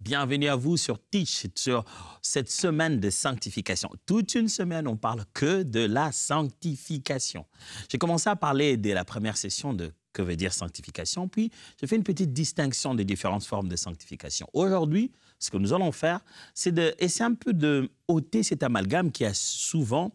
Bienvenue à vous sur Teach, sur cette semaine de sanctification. Toute une semaine, on parle que de la sanctification. J'ai commencé à parler dès la première session de que veut dire sanctification, puis j'ai fait une petite distinction des différentes formes de sanctification. Aujourd'hui, ce que nous allons faire, c'est d'essayer un peu de ôter cet amalgame qui a souvent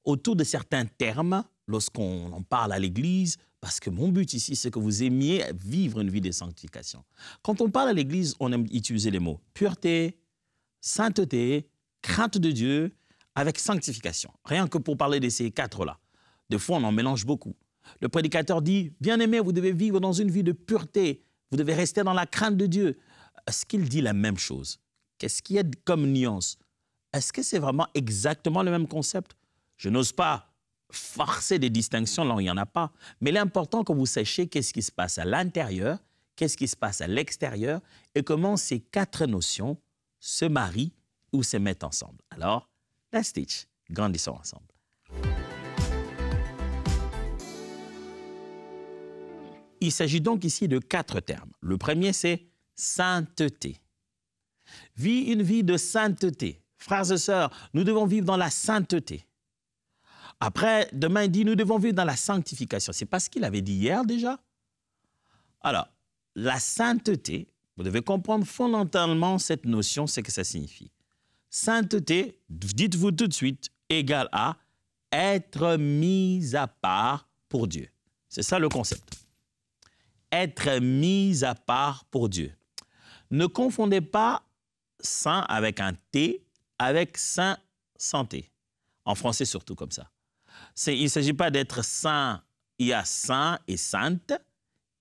autour de certains termes lorsqu'on en parle à l'Église, parce que mon but ici, c'est que vous aimiez vivre une vie de sanctification. Quand on parle à l'Église, on aime utiliser les mots pureté, sainteté, crainte de Dieu, avec sanctification. Rien que pour parler de ces quatre-là. Des fois, on en mélange beaucoup. Le prédicateur dit, « Bien-aimé, vous devez vivre dans une vie de pureté. Vous devez rester dans la crainte de Dieu. » Est-ce qu'il dit la même chose? Qu'est-ce qu'il y a comme nuance? Est-ce que c'est vraiment exactement le même concept? Je n'ose pas forcer des distinctions là où il n'y en a pas. Mais l'important que vous sachiez qu'est-ce qui se passe à l'intérieur, qu'est-ce qui se passe à l'extérieur et comment ces quatre notions se marient ou se mettent ensemble. Alors, let's teach. Grandissons ensemble. Il s'agit donc ici de quatre termes. Le premier, c'est sainteté. Vis une vie de sainteté. Frères et sœurs, nous devons vivre dans la sainteté. Après, demain, il dit, nous devons vivre dans la sanctification. C'est pas ce qu'il avait dit hier déjà? Alors, la sainteté, vous devez comprendre fondamentalement cette notion, c'est que ça signifie. Sainteté, dites-vous tout de suite, égale à être mis à part pour Dieu. C'est ça le concept. Être mis à part pour Dieu. Ne confondez pas saint avec un T, avec saint santé. En français surtout comme ça. Il ne s'agit pas d'être saint, il y a saint et sainte,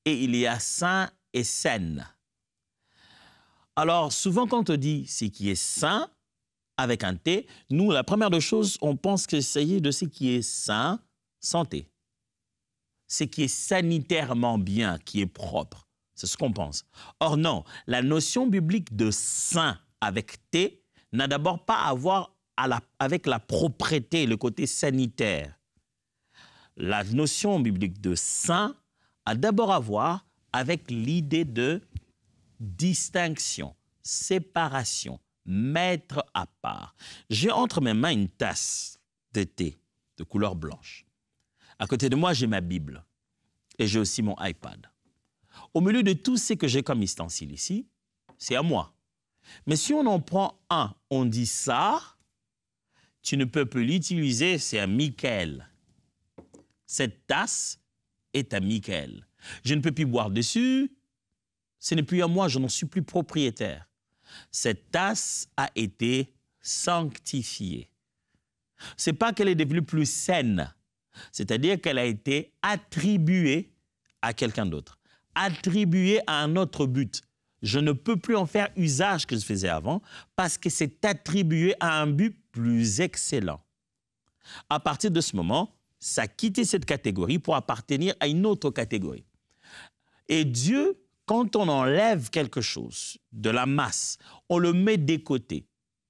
et il y a saint et saine. Alors, souvent quand on dit ce qui est saint, avec un T, nous, la première des choses, on pense qu'il s'agit de ce qui est sain, santé. Ce qui est sanitairement bien, qui est propre. C'est ce qu'on pense. Or non, la notion biblique de saint avec T n'a d'abord pas à voir avec la propreté, le côté sanitaire. La notion biblique de saint a d'abord à voir avec l'idée de distinction, séparation, mettre à part. J'ai entre mes mains une tasse de thé de couleur blanche. À côté de moi, j'ai ma Bible et j'ai aussi mon iPad. Au milieu de tout ce que j'ai comme ustensile ici, c'est à moi. Mais si on en prend un, on dit ça, tu ne peux plus l'utiliser, c'est à Michael. Cette tasse est à Michael. Je ne peux plus boire dessus, ce n'est plus à moi, je n'en suis plus propriétaire. Cette tasse a été sanctifiée. Ce n'est pas qu'elle est devenue plus saine, c'est-à-dire qu'elle a été attribuée à quelqu'un d'autre, attribuée à un autre but. Je ne peux plus en faire usage que je faisais avant parce que c'est attribué à un but plus excellent. À partir de ce moment, ça a quitté cette catégorie pour appartenir à une autre catégorie. Et Dieu, quand on enlève quelque chose de la masse, on le met de côté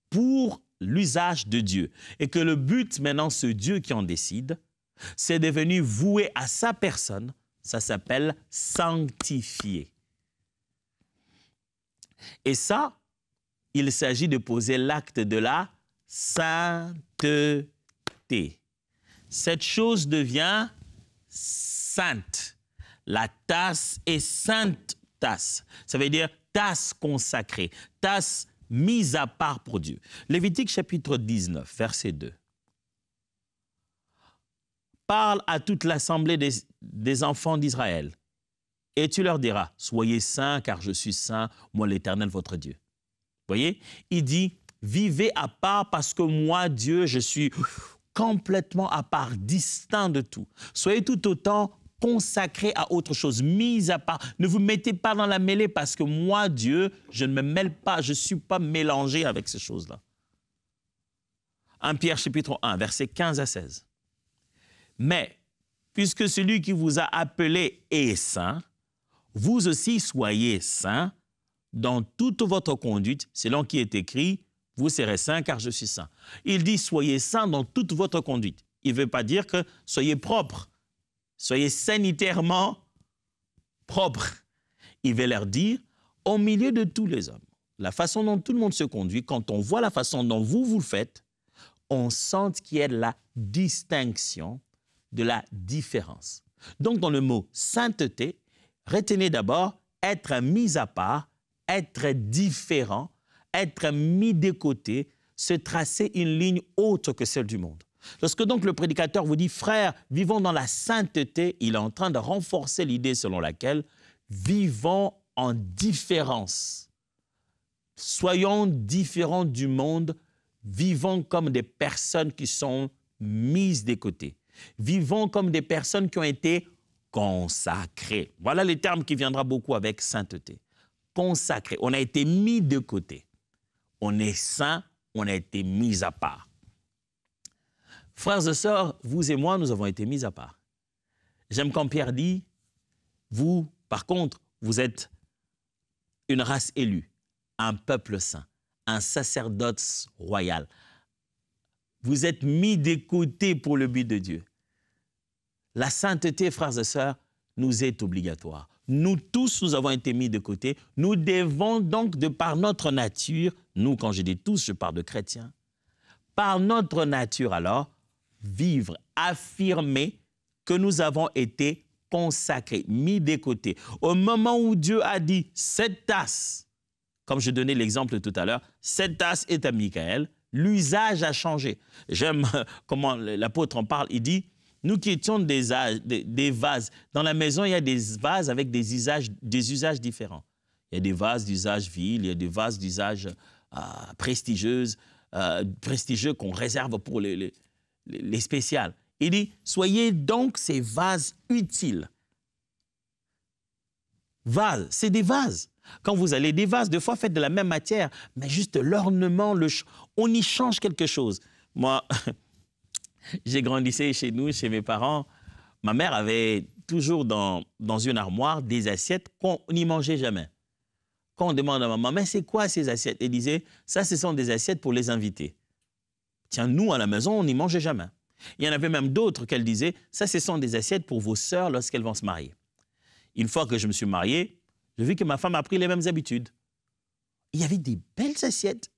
pour l'usage de Dieu. Et que le but maintenant, c'est Dieu qui en décide, c'est devenu voué à sa personne, ça s'appelle sanctifier. Et ça, il s'agit de poser l'acte de la sainteté. Cette chose devient sainte. La tasse est sainte tasse. Ça veut dire tasse consacrée, tasse mise à part pour Dieu. Lévitique chapitre 19, verset 2. Parle à toute l'assemblée des enfants d'Israël. Et tu leur diras, soyez saints car je suis saint, moi l'Éternel votre Dieu. Vous voyez, il dit, vivez à part parce que moi, Dieu, je suis complètement à part, distinct de tout. Soyez tout autant consacrés à autre chose, mis à part. Ne vous mettez pas dans la mêlée parce que moi, Dieu, je ne me mêle pas, je ne suis pas mélangé avec ces choses-là. 1 Pierre chapitre 1, versets 15 à 16. Mais, puisque celui qui vous a appelé est saint, vous aussi soyez saints dans toute votre conduite, selon qui est écrit, vous serez saints car je suis saint. Il dit, soyez saints dans toute votre conduite. Il ne veut pas dire que soyez propres, soyez sanitairement propres. Il veut leur dire, au milieu de tous les hommes, la façon dont tout le monde se conduit, quand on voit la façon dont vous le faites, on sent qu'il y a de la distinction, de la différence. Donc, dans le mot sainteté, retenez d'abord être mis à part, être différent, être mis de côté, se tracer une ligne autre que celle du monde. Lorsque donc le prédicateur vous dit « Frères, vivons dans la sainteté », il est en train de renforcer l'idée selon laquelle vivons en différence. Soyons différents du monde, vivons comme des personnes qui sont mises de côté. Vivons comme des personnes qui ont été consacrées. Voilà les termes qui viendra beaucoup avec sainteté. Consacré. On a été mis de côté. On est saint, on a été mis à part. Frères et sœurs, vous et moi, nous avons été mis à part. J'aime quand Pierre dit, vous, par contre, vous êtes une race élue, un peuple saint, un sacerdoce royal. Vous êtes mis de côté pour le but de Dieu. La sainteté, frères et sœurs, nous est obligatoire. Nous tous, nous avons été mis de côté. Nous devons donc, de par notre nature, nous, quand je dis tous, je parle de chrétiens, par notre nature alors, vivre, affirmer que nous avons été consacrés, mis de côté. Au moment où Dieu a dit, cette tasse, comme je donnais l'exemple tout à l'heure, cette tasse est à Michael, l'usage a changé. J'aime comment l'apôtre en parle, il dit, nous qui étions des vases, dans la maison, il y a des vases avec des usages différents. Il y a des vases d'usage vil, il y a des vases d'usage prestigieux qu'on réserve pour les spéciales. Il dit, soyez donc ces vases utiles. Vases, c'est des vases. Quand vous allez des vases, des fois faites de la même matière, mais juste l'ornement, on y change quelque chose. Moi, j'ai grandi chez nous, chez mes parents. Ma mère avait toujours dans une armoire des assiettes qu'on n'y mangeait jamais. Quand on demande à maman, mais c'est quoi ces assiettes? Elle disait, ça, ce sont des assiettes pour les invités. Tiens, nous, à la maison, on n'y mangeait jamais. Il y en avait même d'autres qu'elle disait, ça, ce sont des assiettes pour vos sœurs lorsqu'elles vont se marier. Une fois que je me suis marié, j'ai vu que ma femme a pris les mêmes habitudes. Il y avait des belles assiettes,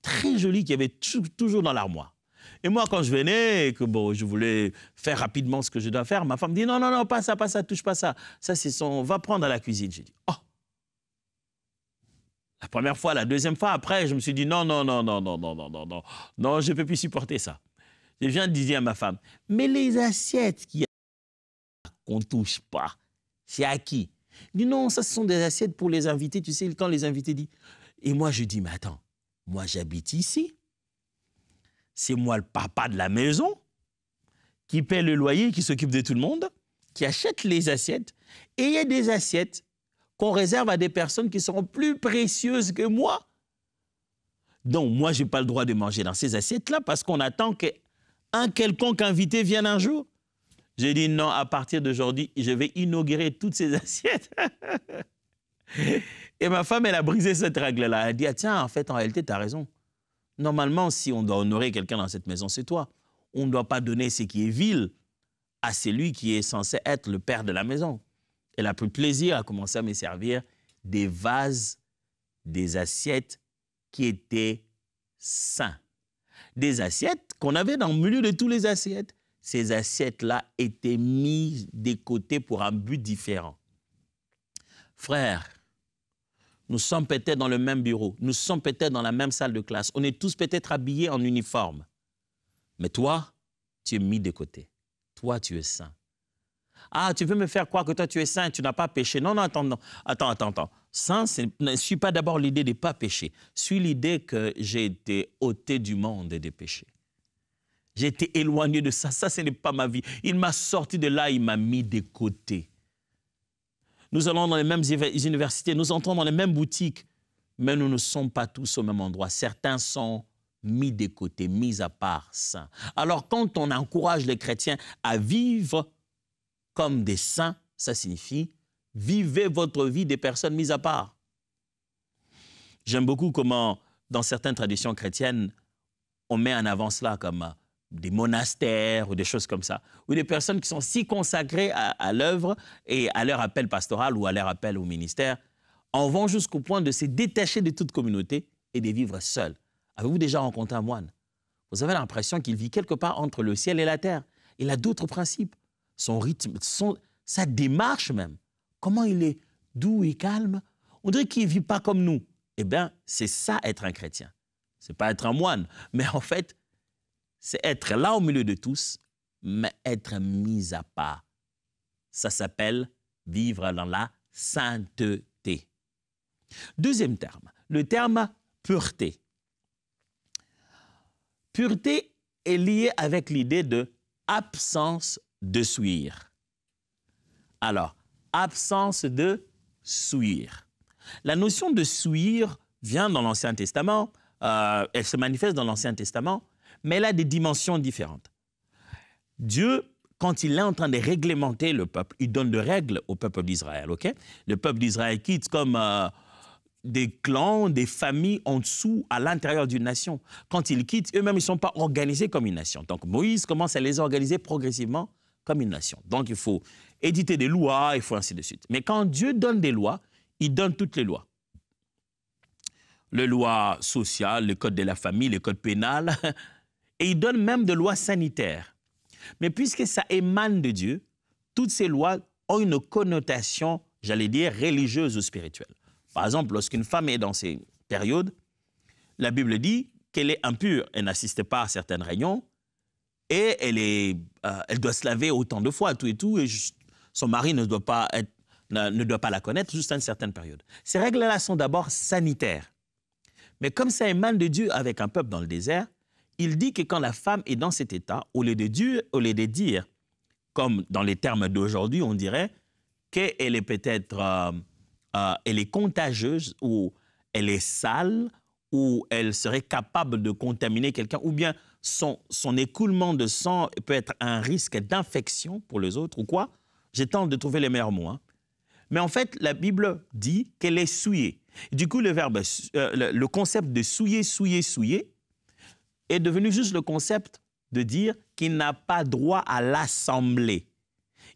très jolies, qui avaient toujours dans l'armoire. Et moi, quand je venais et que je voulais faire rapidement ce que je dois faire, ma femme dit, non, non, non, pas ça, touche pas ça. Ça, va prendre à la cuisine. J'ai dit, oh. La première fois, la deuxième fois, après, je me suis dit, non, non, non, non, non, non, non, non, non, non, je ne peux plus supporter ça. Je viens de dire à ma femme, mais les assiettes qu'on ne touche pas, c'est à qui? Il dit, non, ça, ce sont des assiettes pour les invités. Tu sais, quand les invités disent... Et moi, je dis, mais attends, moi, j'habite ici. C'est moi le papa de la maison qui paie le loyer, qui s'occupe de tout le monde, qui achète les assiettes. Et il y a des assiettes qu'on réserve à des personnes qui seront plus précieuses que moi. Donc, moi, je n'ai pas le droit de manger dans ces assiettes-là parce qu'on attend qu'un quelconque invité vienne un jour. J'ai dit non, à partir d'aujourd'hui, je vais inaugurer toutes ces assiettes. Et ma femme, elle a brisé cette règle-là. Elle a dit, ah, tiens, en fait, en réalité, tu as raison. Normalement, si on doit honorer quelqu'un dans cette maison, c'est toi. On ne doit pas donner ce qui est vil à celui qui est censé être le père de la maison. Elle a pris plaisir à commencer à me servir des vases, des assiettes qui étaient sains. Des assiettes qu'on avait dans le milieu de tous les assiettes. Ces assiettes-là étaient mises de côté pour un but différent. Frères, nous sommes peut-être dans le même bureau, nous sommes peut-être dans la même salle de classe, on est tous peut-être habillés en uniforme. Mais toi, tu es mis de côté. Toi, tu es saint. Ah, tu veux me faire croire que toi, tu es saint, tu n'as pas péché. Non, non, attends. Saint, ne suis pas d'abord l'idée de ne pas pécher. Suis l'idée que j'ai été ôté du monde des péchés. J'ai été éloigné de ça. Ça, ce n'est pas ma vie. Il m'a sorti de là, il m'a mis de côté. Nous allons dans les mêmes universités, nous entrons dans les mêmes boutiques, mais nous ne sommes pas tous au même endroit. Certains sont mis de côté, mis à part, saints. Alors, quand on encourage les chrétiens à vivre comme des saints, ça signifie vivez votre vie des personnes mises à part. J'aime beaucoup comment, dans certaines traditions chrétiennes, on met en avant cela comme des monastères ou des choses comme ça, ou des personnes qui sont si consacrées à l'œuvre et à leur appel pastoral ou à leur appel au ministère, en vont jusqu'au point de se détacher de toute communauté et de vivre seul. Avez-vous déjà rencontré un moine? Vous avez l'impression qu'il vit quelque part entre le ciel et la terre. Il a d'autres principes. Son rythme, sa démarche même. Comment il est doux et calme. On dirait qu'il ne vit pas comme nous. Eh bien, c'est ça être un chrétien. Ce n'est pas être un moine, mais en fait, c'est être là au milieu de tous, mais être mis à part. Ça s'appelle vivre dans la sainteté. Deuxième terme, le terme pureté. Pureté est liée avec l'idée de absence de souillure. Alors, absence de souillure. La notion de souillure vient dans l'Ancien Testament, elle se manifeste dans l'Ancien Testament, mais elle a des dimensions différentes. Dieu, quand il est en train de réglementer le peuple, il donne des règles au peuple d'Israël. Okay? Le peuple d'Israël quitte comme des clans, des familles en dessous, à l'intérieur d'une nation. Quand ils quittent, eux-mêmes, ils ne sont pas organisés comme une nation. Donc Moïse commence à les organiser progressivement comme une nation. Donc il faut éditer des lois, il faut ainsi de suite. Mais quand Dieu donne des lois, il donne toutes les lois. Les lois sociales, le code de la famille, le code pénal, et il donne même des lois sanitaires. Mais puisque ça émane de Dieu, toutes ces lois ont une connotation, j'allais dire, religieuse ou spirituelle. Par exemple, lorsqu'une femme est dans ces périodes, la Bible dit qu'elle est impure, elle n'assiste pas à certaines réunions, et elle doit se laver autant de fois, tout, et son mari ne doit pas la connaître jusqu'à une certaine période. Ces règles-là sont d'abord sanitaires. Mais comme ça émane de Dieu avec un peuple dans le désert, il dit que quand la femme est dans cet état, au lieu de dire, comme dans les termes d'aujourd'hui, on dirait qu'elle est peut-être elle est contagieuse, ou elle est sale, ou elle serait capable de contaminer quelqu'un, ou bien son écoulement de sang peut être un risque d'infection pour les autres, ou quoi. J'ai tenté de trouver les meilleurs mots. Hein. Mais en fait, la Bible dit qu'elle est souillée. Du coup, le concept de souiller est devenu juste le concept de dire qu'il n'a pas droit à l'assemblée.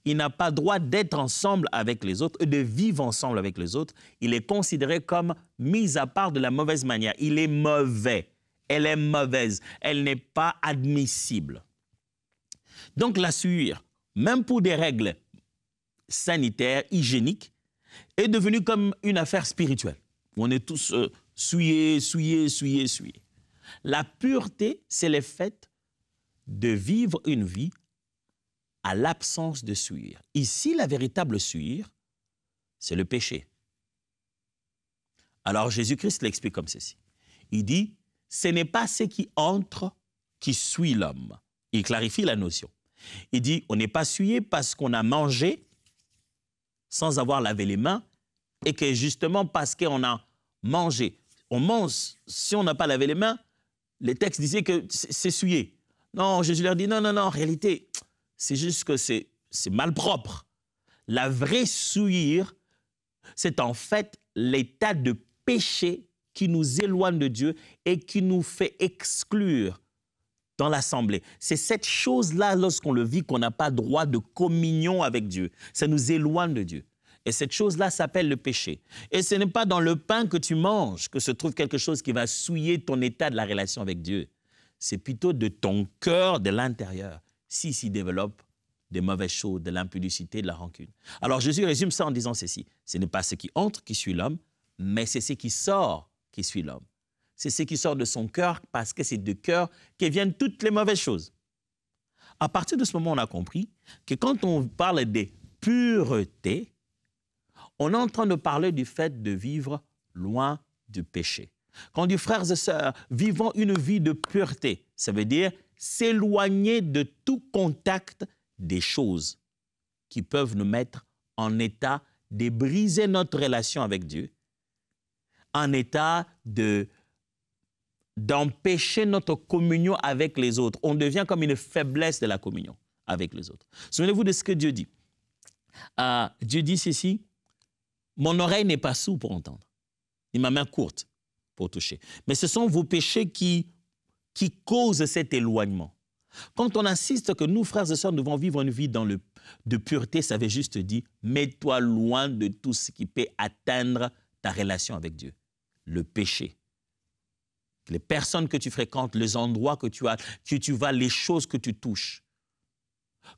Il n'a pas droit d'être ensemble avec les autres, de vivre ensemble avec les autres. Il est considéré comme mis à part de la mauvaise manière. Il est mauvais. Elle est mauvaise. Elle n'est pas admissible. Donc la souillure, même pour des règles sanitaires, hygiéniques, est devenue comme une affaire spirituelle. On est tous souillés. La pureté, c'est le fait de vivre une vie à l'absence de souillure. Ici, la véritable souillure, c'est le péché. Alors Jésus-Christ l'explique comme ceci. Il dit, ce n'est pas ce qui entre qui souille l'homme. Il clarifie la notion. Il dit, on n'est pas souillé parce qu'on a mangé sans avoir lavé les mains, et que justement parce qu'on a mangé, on mange, si on n'a pas lavé les mains, les textes disaient que c'est souillé. Non, Jésus leur dit, non, en réalité, c'est juste que c'est malpropre. La vraie souillure, c'est en fait l'état de péché qui nous éloigne de Dieu et qui nous fait exclure dans l'assemblée. C'est cette chose-là, lorsqu'on le vit, qu'on n'a pas droit de communion avec Dieu. Ça nous éloigne de Dieu. Et cette chose-là s'appelle le péché. Et ce n'est pas dans le pain que tu manges que se trouve quelque chose qui va souiller ton état de la relation avec Dieu. C'est plutôt de ton cœur, de l'intérieur, s'y développe des mauvaises choses, de l'impudicité, de la rancune. Alors Jésus résume ça en disant ceci. Ce n'est pas ce qui entre qui suit l'homme, mais c'est ce qui sort qui suit l'homme. C'est ce qui sort de son cœur, parce que c'est de cœur que viennent toutes les mauvaises choses. À partir de ce moment, on a compris que quand on parle de pureté, on est en train de parler du fait de vivre loin du péché. Quand on dit frères et sœurs, vivons une vie de pureté, ça veut dire s'éloigner de tout contact des choses qui peuvent nous mettre en état de briser notre relation avec Dieu, en état d'empêcher notre communion avec les autres. On devient comme une faiblesse de la communion avec les autres. Souvenez-vous de ce que Dieu dit. Dieu dit ceci, « Mon oreille n'est pas sourde pour entendre, ni ma main courte pour toucher. » Mais ce sont vos péchés qui causent cet éloignement. Quand on insiste que nous, frères et sœurs, devons vivre une vie de pureté, ça veut juste dire « Mets-toi loin de tout ce qui peut atteindre ta relation avec Dieu. Le péché. Les personnes que tu fréquentes, les endroits que tu vas, les choses que tu touches.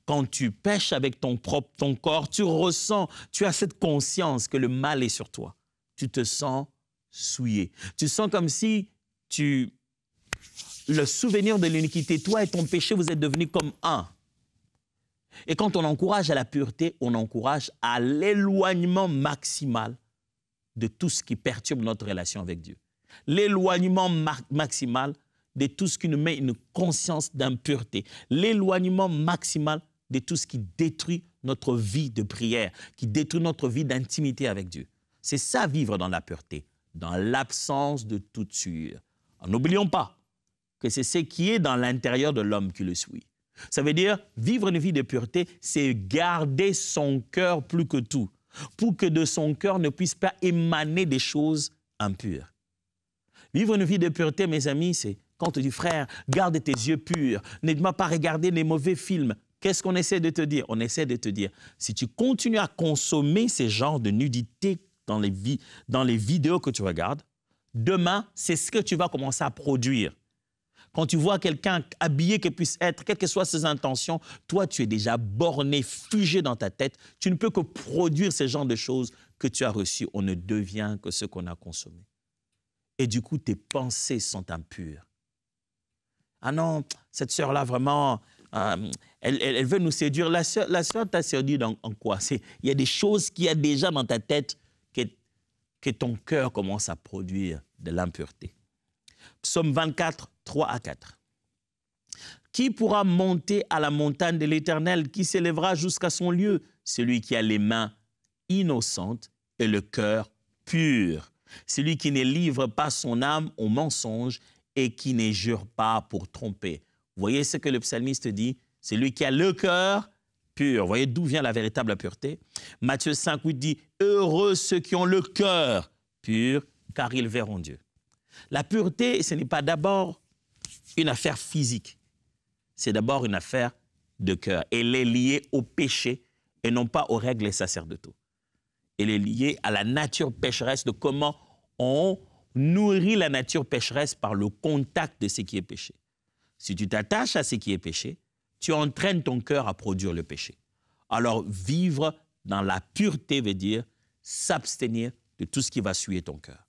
Quand tu pêches avec ton corps, tu ressens, tu as cette conscience que le mal est sur toi. Tu te sens souillé. Tu sens comme si le souvenir de l'iniquité, toi et ton péché, vous êtes devenus comme un. Et quand on encourage à la pureté, on encourage à l'éloignement maximal de tout ce qui perturbe notre relation avec Dieu. L'éloignement maximal de tout ce qui nous met une conscience d'impureté. L'éloignement maximal de tout ce qui détruit notre vie de prière, qui détruit notre vie d'intimité avec Dieu. C'est ça, vivre dans la pureté, dans l'absence de toute souillure. N'oublions pas que c'est ce qui est dans l'intérieur de l'homme qui le souille. Ça veut dire, vivre une vie de pureté, c'est garder son cœur plus que tout, pour que de son cœur ne puisse pas émaner des choses impures. Vivre une vie de pureté, mes amis, c'est quand on te dit, frère, garde tes yeux purs, n'aide-moi pas à regarder les mauvais films. Qu'est-ce qu'on essaie de te dire? On essaie de te dire, si tu continues à consommer ces genres de nudité dans les vidéos que tu regardes, demain, c'est ce que tu vas commencer à produire. Quand tu vois quelqu'un habillé qu'il puisse être, quelles que soient ses intentions, toi, tu es déjà borné, figé dans ta tête. Tu ne peux que produire ce genre de choses que tu as reçues. On ne devient que ce qu'on a consommé. Et du coup, tes pensées sont impures. Ah non, cette sœur-là, vraiment, elle veut nous séduire. La sœur t'a séduit en quoi? Il y a des choses qu'il y a déjà dans ta tête que ton cœur commence à produire de l'impureté. Psaume 24, 3 à 4. Qui pourra monter à la montagne de l'Éternel? Qui s'élèvera jusqu'à son lieu? Celui qui a les mains innocentes et le cœur pur. Celui qui ne livre pas son âme au mensonge et qui ne jure pas pour tromper. Vous voyez ce que le psalmiste dit? Celui qui a le cœur pur. Vous voyez d'où vient la véritable pureté? Matthieu 5, 8 dit « Heureux ceux qui ont le cœur pur, car ils verront Dieu ». La pureté, ce n'est pas d'abord une affaire physique. C'est d'abord une affaire de cœur. Elle est liée au péché et non pas aux règles sacerdotaux. Elle est liée à la nature pécheresse, de comment on nourrit la nature pécheresse par le contact de ce qui est péché. Si tu t'attaches à ce qui est péché, tu entraînes ton cœur à produire le péché. Alors, vivre dans la pureté veut dire s'abstenir de tout ce qui va souiller ton cœur.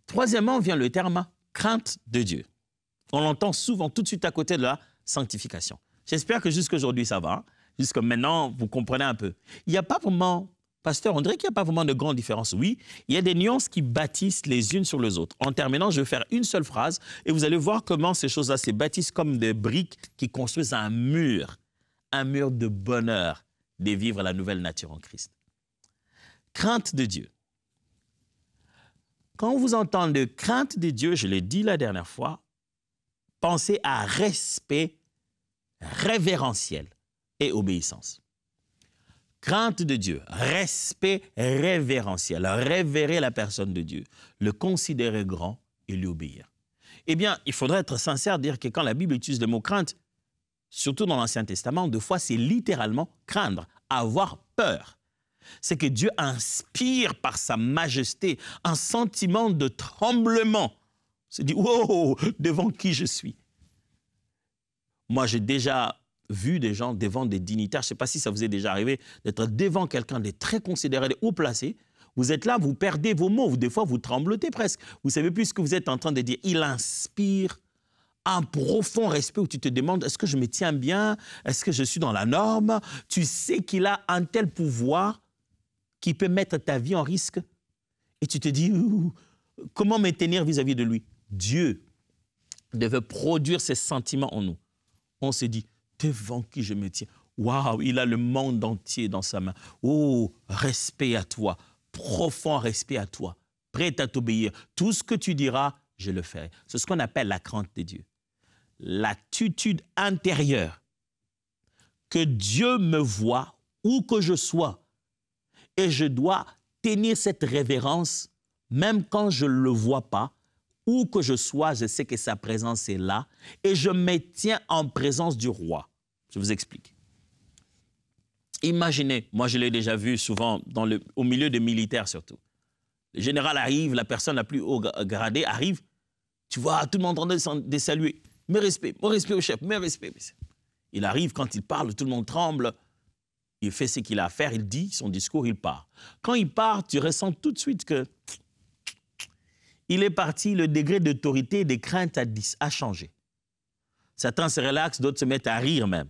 Troisièmement, vient le terme crainte de Dieu. On l'entend souvent tout de suite à côté de la sanctification. J'espère que jusqu'à aujourd'hui, ça va. Jusqu'à maintenant, vous comprenez un peu. Il n'y a pas vraiment, pasteur, on dirait qu'il n'y a pas vraiment de grande différence. Oui, il y a des nuances qui bâtissent les unes sur les autres. En terminant, je vais faire une seule phrase et vous allez voir comment ces choses-là se bâtissent comme des briques qui construisent un mur de bonheur de vivre la nouvelle nature en Christ. Crainte de Dieu. Quand vous entendez crainte de Dieu, je l'ai dit la dernière fois, pensez à respect révérentiel et obéissance. Crainte de Dieu, respect révérentiel, révérer la personne de Dieu, le considérer grand et lui obéir. Eh bien, il faudrait être sincère, dire que quand la Bible utilise le mot crainte, surtout dans l'Ancien Testament, deux fois c'est littéralement craindre, avoir peur. C'est que Dieu inspire par sa majesté un sentiment de tremblement. On se dit, wow, devant qui je suis? Moi, j'ai déjà vu des gens devant des dignitaires, je ne sais pas si ça vous est déjà arrivé, d'être devant quelqu'un de très considéré, de haut placé. Vous êtes là, vous perdez vos mots, des fois vous tremblotez presque. Vous ne savez plus ce que vous êtes en train de dire. Il inspire un profond respect où tu te demandes, est-ce que je me tiens bien? Est-ce que je suis dans la norme? Tu sais qu'il a un tel pouvoir qui peut mettre ta vie en risque. Et tu te dis, comment me tenir vis-à-vis de lui? Dieu devait produire ces sentiments en nous. On se dit, devant qui je me tiens? Waouh, il a le monde entier dans sa main. Oh, respect à toi, profond respect à toi, prêt à t'obéir. Tout ce que tu diras, je le ferai. C'est ce qu'on appelle la crainte de Dieu. L'attitude intérieure, que Dieu me voit où que je sois, et je dois tenir cette révérence, même quand je ne le vois pas, où que je sois, je sais que sa présence est là, et je me tiens en présence du roi. Je vous explique. Imaginez, moi je l'ai déjà vu souvent au milieu des militaires surtout. Le général arrive, la personne la plus haut gradée arrive, tu vois, tout le monde en train de saluer. Mes respects au chef, mes respects. Il arrive, quand il parle, tout le monde tremble. Il fait ce qu'il a à faire, il dit son discours, il part. Quand il part, tu ressens tout de suite que il est parti, le degré d'autorité et de crainte a changé. Certains se relaxent, d'autres se mettent à rire même.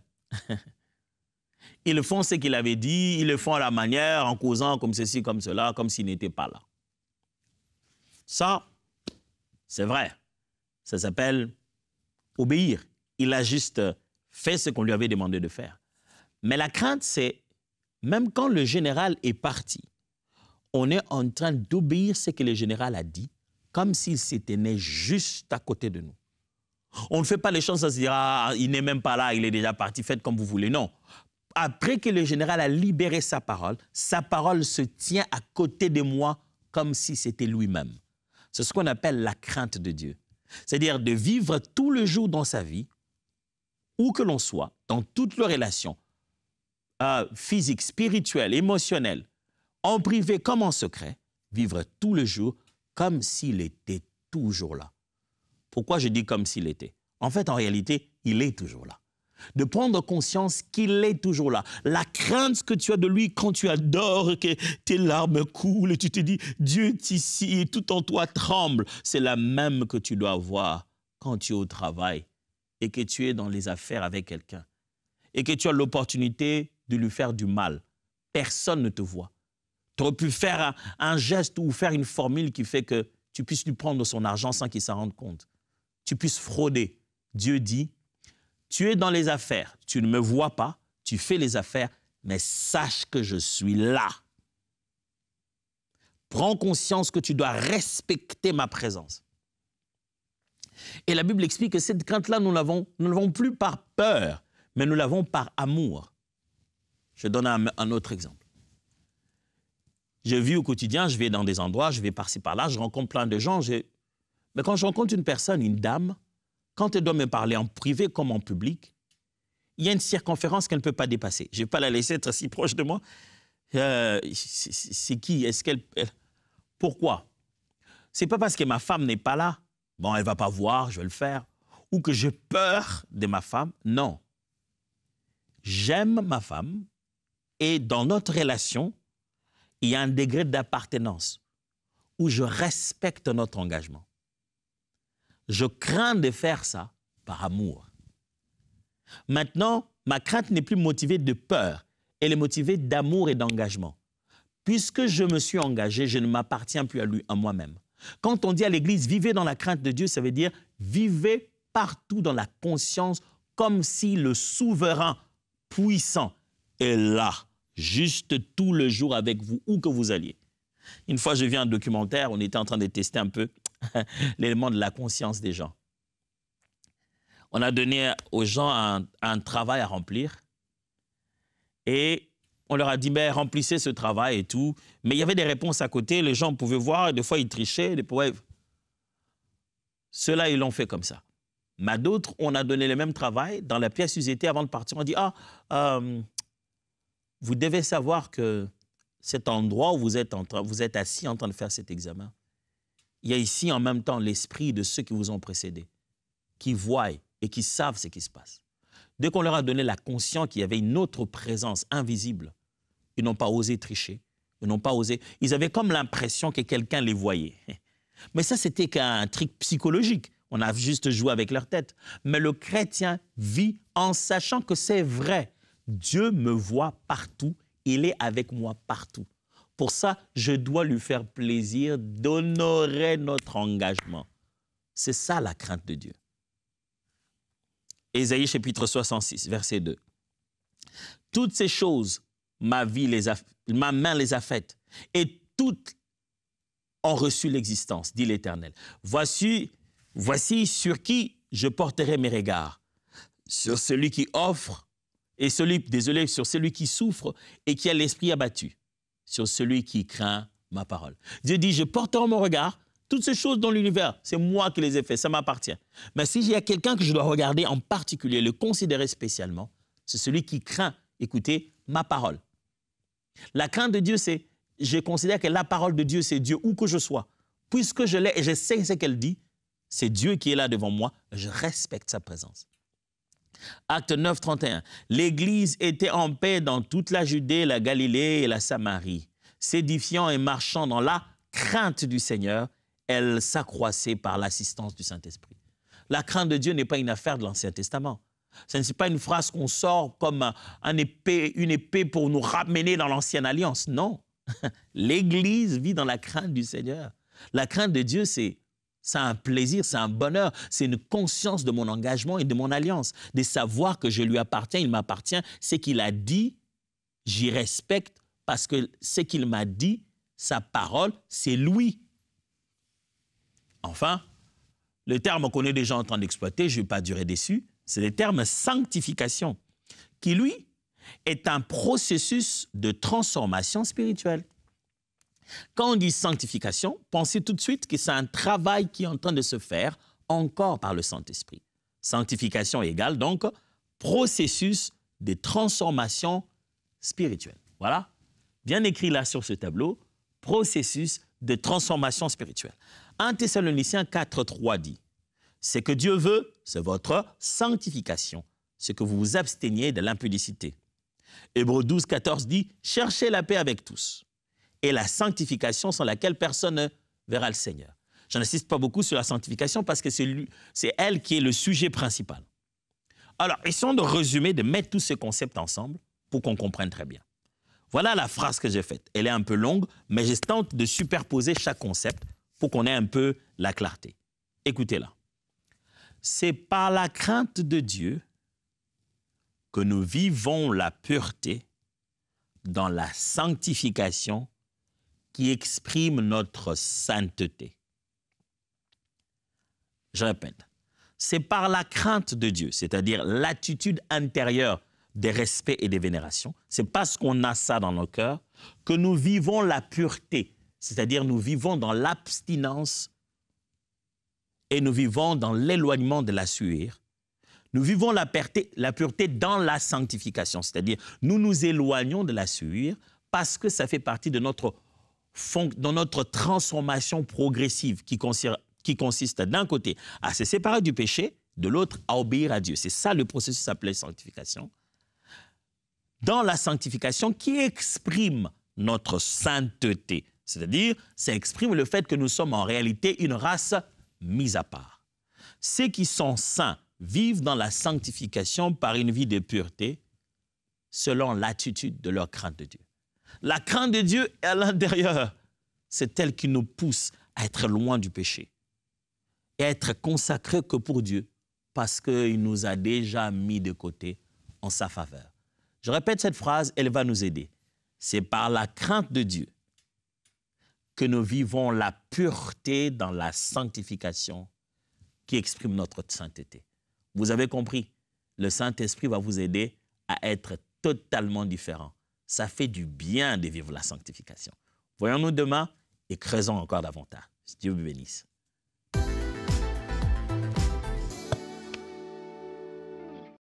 Ils font ce qu'il avait dit, ils le font à la manière, en causant comme ceci, comme cela, comme s'il n'était pas là. Ça, c'est vrai. Ça s'appelle obéir. Il a juste fait ce qu'on lui avait demandé de faire. Mais la crainte, c'est, même quand le général est parti, on est en train d'obéir ce que le général a dit, comme s'il s'était né juste à côté de nous. On ne fait pas les choses à se dire « Ah, il n'est même pas là, il est déjà parti, faites comme vous voulez ». Non. Après que le général a libéré sa parole se tient à côté de moi comme si c'était lui-même. C'est ce qu'on appelle la crainte de Dieu. C'est-à-dire de vivre tout le jour dans sa vie, où que l'on soit, dans toutes les relations, physiques, spirituelles, émotionnelles, en privé comme en secret, vivre tout le jour comme s'il était toujours là. Pourquoi je dis comme s'il était? En fait, en réalité, il est toujours là. De prendre conscience qu'il est toujours là. La crainte que tu as de lui quand tu adores, que tes larmes coulent et tu te dis « Dieu est ici » et tout en toi tremble, c'est la même que tu dois avoir quand tu es au travail et que tu es dans les affaires avec quelqu'un et que tu as l'opportunité de lui faire du mal. Personne ne te voit. Tu aurais pu faire un geste ou faire une formule qui fait que tu puisses lui prendre son argent sans qu'il s'en rende compte. Tu puisses frauder. Dieu dit, tu es dans les affaires, tu ne me vois pas, tu fais les affaires, mais sache que je suis là. Prends conscience que tu dois respecter ma présence. Et la Bible explique que cette crainte-là, nous ne l'avons plus par peur, mais nous l'avons par amour. Je donne un autre exemple. Je vis au quotidien, je vais dans des endroits, je vais par-ci par-là, je rencontre plein de gens. Mais quand je rencontre une personne, une dame, quand elle doit me parler en privé comme en public, il y a une circonférence qu'elle ne peut pas dépasser. Je ne vais pas la laisser être si proche de moi. C'est qui? Est-ce qu'elle... Pourquoi? Ce n'est pas parce que ma femme n'est pas là. Bon, elle ne va pas voir, je vais le faire. Ou que j'ai peur de ma femme. Non. J'aime ma femme et dans notre relation, il y a un degré d'appartenance où je respecte notre engagement. Je crains de faire ça par amour. Maintenant, ma crainte n'est plus motivée de peur, elle est motivée d'amour et d'engagement. Puisque je me suis engagé, je ne m'appartiens plus à lui, à moi-même. Quand on dit à l'Église, vivez dans la crainte de Dieu, ça veut dire vivez partout dans la conscience comme si le souverain puissant est là, juste tout le jour avec vous, où que vous alliez. Une fois, je vis un documentaire, on était en train de tester un peu l'élément de la conscience des gens. On a donné aux gens un travail à remplir et on leur a dit, ben, remplissez ce travail et tout. Mais il y avait des réponses à côté, les gens pouvaient voir, et des fois ils trichaient. Ceux-là, ils l'ont fait comme ça. Mais à d'autres, on a donné le même travail. Dans la pièce usitée, avant de partir, on dit, vous devez savoir que cet endroit où vous êtes assis en train de faire cet examen, il y a ici en même temps l'esprit de ceux qui vous ont précédés, qui voient et qui savent ce qui se passe. Dès qu'on leur a donné la conscience qu'il y avait une autre présence invisible, ils n'ont pas osé tricher, ils n'ont pas osé. Ils avaient comme l'impression que quelqu'un les voyait. Mais ça, c'était qu'un truc psychologique. On a juste joué avec leur tête. Mais le chrétien vit en sachant que c'est vrai. Dieu me voit partout, il est avec moi partout. Pour ça, je dois lui faire plaisir d'honorer notre engagement. C'est ça la crainte de Dieu. Ésaïe chapitre 66, verset 2. Toutes ces choses, ma main les a faites, et toutes ont reçu l'existence, dit l'Éternel. Voici sur qui je porterai mes regards, sur celui qui offre, sur celui qui souffre et qui a l'esprit abattu, sur celui qui craint ma parole. Dieu dit, je porterai mon regard, toutes ces choses dans l'univers, c'est moi qui les ai faites, ça m'appartient. Mais s'il y a quelqu'un que je dois regarder en particulier, le considérer spécialement, c'est celui qui craint, écoutez, ma parole. La crainte de Dieu, c'est je considère que la parole de Dieu, c'est Dieu, où que je sois. Puisque je l'ai et je sais ce qu'elle dit, c'est Dieu qui est là devant moi, je respecte sa présence. Acte 9, 31. L'Église était en paix dans toute la Judée, la Galilée et la Samarie. S'édifiant et marchant dans la crainte du Seigneur, elle s'accroissait par l'assistance du Saint-Esprit. La crainte de Dieu n'est pas une affaire de l'Ancien Testament. Ce n'est pas une phrase qu'on sort comme une épée pour nous ramener dans l'Ancienne Alliance. Non. L'Église vit dans la crainte du Seigneur. La crainte de Dieu, c'est un plaisir, c'est un bonheur, c'est une conscience de mon engagement et de mon alliance, de savoir que je lui appartiens, il m'appartient, ce qu'il a dit, j'y respecte parce que ce qu'il m'a dit, sa parole, c'est lui. Enfin, le terme qu'on est déjà en train d'exploiter, je ne vais pas durer dessus, c'est le terme sanctification, qui lui est un processus de transformation spirituelle. Quand on dit sanctification, pensez tout de suite que c'est un travail qui est en train de se faire encore par le Saint-Esprit. Sanctification égale donc processus de transformation spirituelle. Voilà, bien écrit là sur ce tableau, processus de transformation spirituelle. 1 Thessaloniciens 4, 3 dit, « Ce que Dieu veut, c'est votre sanctification, c'est que vous vous absteniez de l'impudicité. » Hébreux 12, 14 dit, « Cherchez la paix avec tous. » Et la sanctification sans laquelle personne ne verra le Seigneur. Je n'insiste pas beaucoup sur la sanctification parce que c'est elle qui est le sujet principal. Alors, essayons de résumer, de mettre tous ces concepts ensemble pour qu'on comprenne très bien. Voilà la phrase que j'ai faite. Elle est un peu longue, mais je tente de superposer chaque concept pour qu'on ait un peu la clarté. Écoutez-la. C'est par la crainte de Dieu que nous vivons la pureté dans la sanctification qui exprime notre sainteté. Je répète, c'est par la crainte de Dieu, c'est-à-dire l'attitude intérieure des respects et des vénérations, c'est parce qu'on a ça dans nos cœurs que nous vivons la pureté, c'est-à-dire nous vivons dans l'abstinence et nous vivons dans l'éloignement de la sueur. Nous vivons la pureté dans la sanctification, c'est-à-dire nous nous éloignons de la sueur parce que ça fait partie de notre dans notre transformation progressive qui consiste d'un côté à se séparer du péché, de l'autre à obéir à Dieu. C'est ça le processus appelé sanctification. Dans la sanctification qui exprime notre sainteté, c'est-à-dire ça exprime le fait que nous sommes en réalité une race mise à part. Ceux qui sont saints vivent dans la sanctification par une vie de pureté selon l'attitude de leur crainte de Dieu. La crainte de Dieu est à l'intérieur. C'est elle qui nous pousse à être loin du péché et à être consacrés que pour Dieu parce qu'il nous a déjà mis de côté en sa faveur. Je répète cette phrase, elle va nous aider. C'est par la crainte de Dieu que nous vivons la pureté dans la sanctification qui exprime notre sainteté. Vous avez compris, le Saint-Esprit va vous aider à être totalement différent. Ça fait du bien de vivre la sanctification. Voyons-nous demain et creusons encore davantage. Dieu vous bénisse.